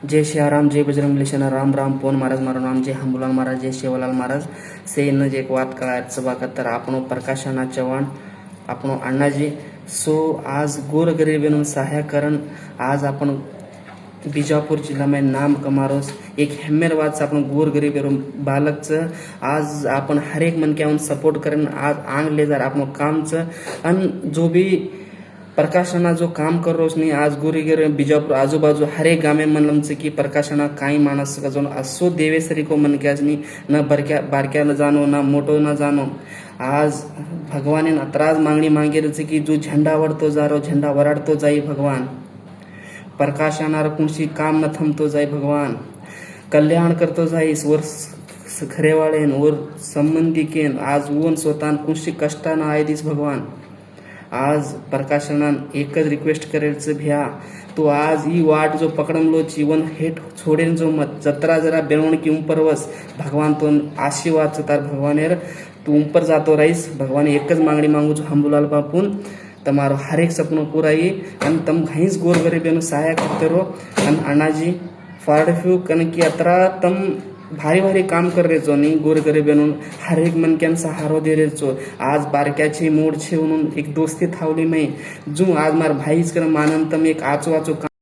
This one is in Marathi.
जय सियाराम, जय बजरंगबली सेना, राम राम पोन महाराज मारो नाम, जय हंबुलाल महाराज, जय शेवलाल महाराज. से न जे एक वात कळायचं बघा तर आपण प्रकाशना चव्हाण आपण अण्णाजी सो आज गोरगरीबीनं सहाय्य करण आज आपण बिजापूर जिल्हा में नाम कमारोस एक हेम्मेरवाद आपण गोरगरीब बालकचं आज आपण हर एक मन के सपोर्ट करेन आज आंग ले जार आपण कामचं आणि जो भी प्रकाशना जो काम कर रोस नहीं आज गोरगरीब बिजापूर आजूबाजू हर एक गामे मनलमचं की प्रकाशना काही माणस का जो असो देवेसरी को मन के आज नहीं न बारक्या न जानो ना मोटो न जानो आज भगवान ने अतराज मागणी मागे की जो झेंडा वरतो जा रो झेंडा वराडतो जाई भगवान प्रकाशनार कुणशी काम न थमतो जाई भगवान कल्याण करतो जाईस वर खरेवाळेन वर संबंधी केन आज ऊन स्वतः कुणशी कष्टा ना आय दिस भगवान आज प्रकाशनान एकच रिक्वेस्ट करेलच भ्या तो आज ही वाट जो पकडमलो जीवन हेट छोडेन जो मत जत्रा जरा बेवण की ऊपर वस भगवान तो आशीर्वाद तार भगवानेर तू ऊपर जातो राईस भगवान एकच मागणी मागू जो हंबुलाल बापून તમારો હરેક સપનું પૂરાઈ અને તમ ઘણી ગોર ગરીબીનું સહાય કરते रहो અને અનાજી ફાળફ્યુ કન કે અતરા તમ भारी भारी काम कर रहे छो नहीं गोर गरीबीनं हर एक मन के सहारो दे रहे छो आज बारक्याची मोड छे म्हणून एक दोस्ती थावली नाही जो आज मार भाईच कर मानन तम एक आचो आचो